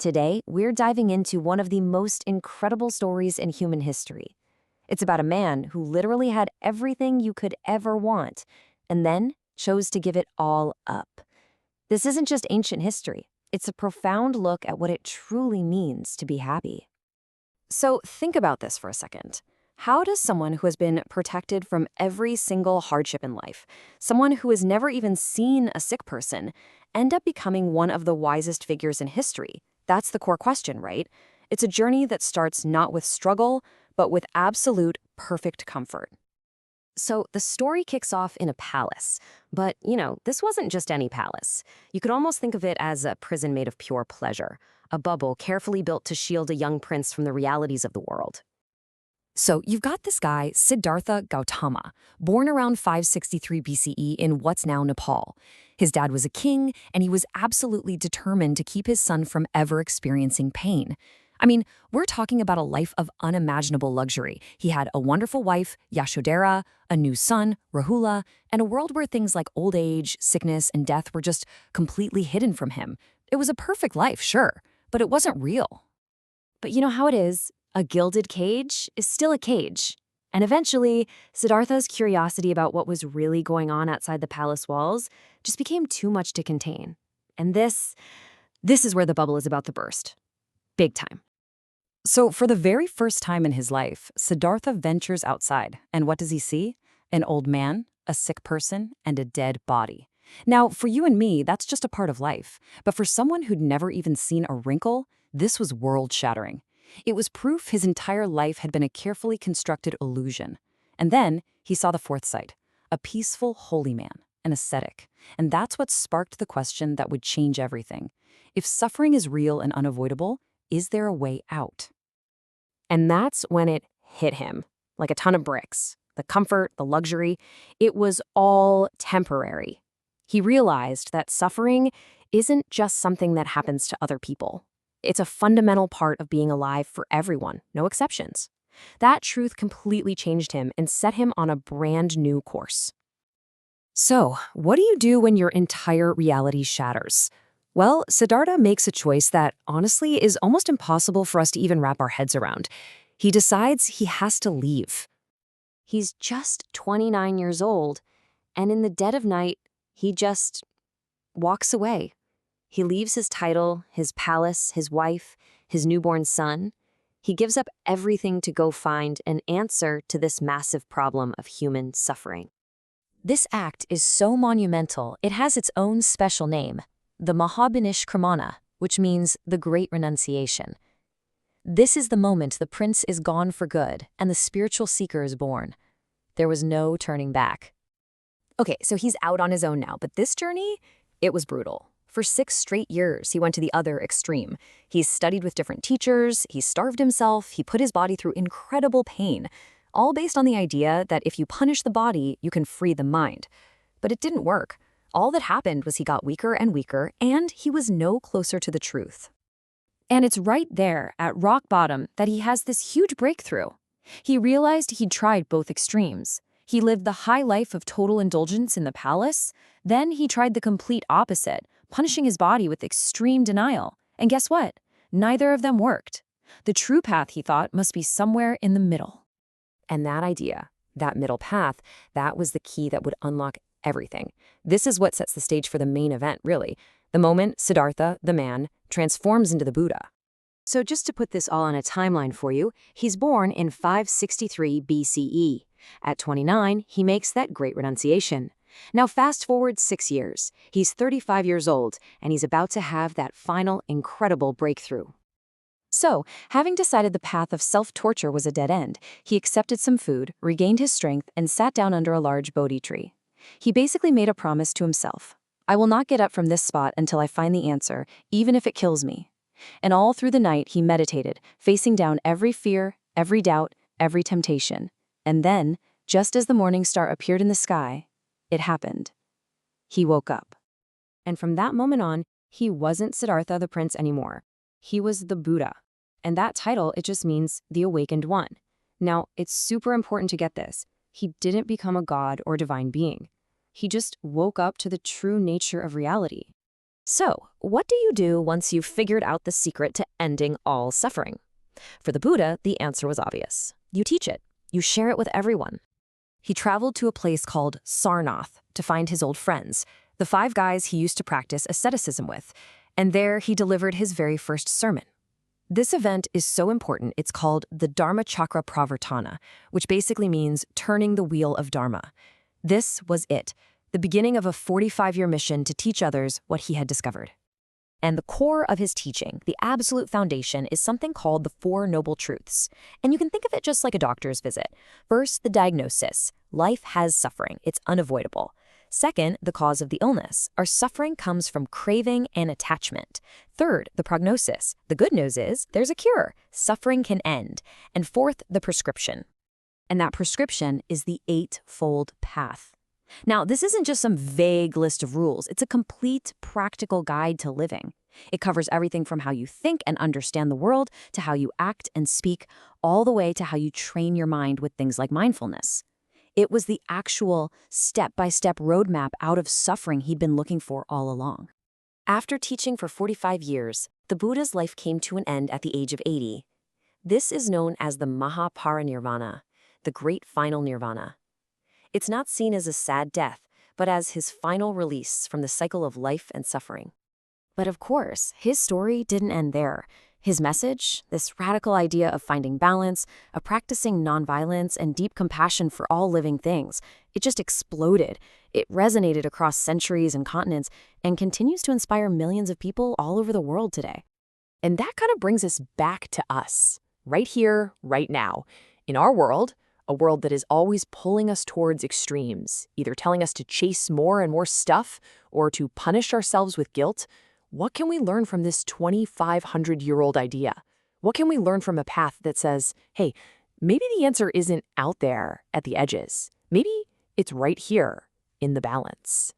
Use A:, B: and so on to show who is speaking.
A: Today, we're diving into one of the most incredible stories in human history. It's about a man who literally had everything you could ever want, and then chose to give it all up. This isn't just ancient history. It's a profound look at what it truly means to be happy. So think about this for a second. How does someone who has been protected from every single hardship in life, someone who has never even seen a sick person, end up becoming one of the wisest figures in history? That's the core question, right? It's a journey that starts not with struggle, but with absolute perfect comfort. So the story kicks off in a palace. But, this wasn't just any palace. You could almost think of it as a prison made of pure pleasure, a bubble carefully built to shield a young prince from the realities of the world. So you've got this guy, Siddhartha Gautama, born around 563 BCE in what's now Nepal. His dad was a king, and he was absolutely determined to keep his son from ever experiencing pain. I mean, we're talking about a life of unimaginable luxury. He had a wonderful wife, Yashodhara, a new son, Rahula, and a world where things like old age, sickness, and death were just completely hidden from him. It was a perfect life, sure, but it wasn't real. But you know how it is? A gilded cage is still a cage. And eventually, Siddhartha's curiosity about what was really going on outside the palace walls just became too much to contain. And this is where the bubble is about to burst. Big time. So for the very first time in his life, Siddhartha ventures outside. And what does he see? An old man, a sick person, and a dead body. Now, for you and me, that's just a part of life. But for someone who'd never even seen a wrinkle, this was world-shattering. It was proof his entire life had been a carefully constructed illusion. And then he saw the fourth sight, a peaceful, holy man, an ascetic. And that's what sparked the question that would change everything. If suffering is real and unavoidable, is there a way out? And that's when it hit him, like a ton of bricks. The comfort, the luxury, it was all temporary. He realized that suffering isn't just something that happens to other people. It's a fundamental part of being alive for everyone, no exceptions. That truth completely changed him and set him on a brand new course. So, what do you do when your entire reality shatters? Well, Siddhartha makes a choice that, honestly, is almost impossible for us to even wrap our heads around. He decides he has to leave. He's just 29 years old, and in the dead of night, he just walks away. He leaves his title, his palace, his wife, his newborn son. He gives up everything to go find an answer to this massive problem of human suffering. This act is so monumental, it has its own special name, the Mahabinishkramana, which means the Great Renunciation. This is the moment the prince is gone for good and the spiritual seeker is born. There was no turning back. Okay, so he's out on his own now, but this journey, it was brutal. For 6 straight years, he went to the other extreme. He studied with different teachers, he starved himself, he put his body through incredible pain, all based on the idea that if you punish the body, you can free the mind. But it didn't work. All that happened was he got weaker and weaker, and he was no closer to the truth. And it's right there, at rock bottom, that he has this huge breakthrough. He realized he'd tried both extremes. He lived the high life of total indulgence in the palace. Then he tried the complete opposite, punishing his body with extreme denial. And guess what? Neither of them worked. The true path, he thought, must be somewhere in the middle. And that idea, that middle path, that was the key that would unlock everything. This is what sets the stage for the main event, really. The moment Siddhartha, the man, transforms into the Buddha. So just to put this all on a timeline for you, he's born in 563 BCE. At 29, he makes that great renunciation. Now fast forward 6 years. He's 35 years old, and he's about to have that final incredible breakthrough. So, having decided the path of self-torture was a dead end, he accepted some food, regained his strength, and sat down under a large Bodhi tree. He basically made a promise to himself. I will not get up from this spot until I find the answer, even if it kills me. And all through the night he meditated, facing down every fear, every doubt, every temptation. And then, just as the morning star appeared in the sky, it happened. He woke up. And from that moment on, he wasn't Siddhartha the prince anymore. He was the Buddha. And that title, it just means the awakened one. Now, it's super important to get this. He didn't become a god or divine being. He just woke up to the true nature of reality. So, what do you do once you've figured out the secret to ending all suffering? For the Buddha, the answer was obvious. You teach it. You share it with everyone. He traveled to a place called Sarnath to find his old friends, the 5 guys he used to practice asceticism with, and there he delivered his very first sermon. This event is so important, it's called the Dharma Chakra Pravartana, which basically means turning the wheel of Dharma. This was it, the beginning of a 45-year mission to teach others what he had discovered. And the core of his teaching, the absolute foundation, is something called the Four Noble Truths. And you can think of it just like a doctor's visit. First, the diagnosis. Life has suffering. It's unavoidable. Second, the cause of the illness. Our suffering comes from craving and attachment. Third, the prognosis. The good news is there's a cure. Suffering can end. And fourth, the prescription. And that prescription is the Eightfold Path. Now, this isn't just some vague list of rules. It's a complete, practical guide to living. It covers everything from how you think and understand the world to how you act and speak, all the way to how you train your mind with things like mindfulness. It was the actual step-by-step roadmap out of suffering he'd been looking for all along. After teaching for 45 years, the Buddha's life came to an end at the age of 80. This is known as the Mahaparinirvana, the Great Final Nirvana. It's not seen as a sad death, but as his final release from the cycle of life and suffering. But of course, his story didn't end there. His message, this radical idea of finding balance, of practicing nonviolence and deep compassion for all living things, it just exploded. It resonated across centuries and continents and continues to inspire millions of people all over the world today.
B: And that kind of brings us back to us, right here, right now. In our world, a world that is always pulling us towards extremes, either telling us to chase more and more stuff or to punish ourselves with guilt, what can we learn from this 2,500-year-old idea? What can we learn from a path that says, hey, maybe the answer isn't out there at the edges. Maybe it's right here in the balance.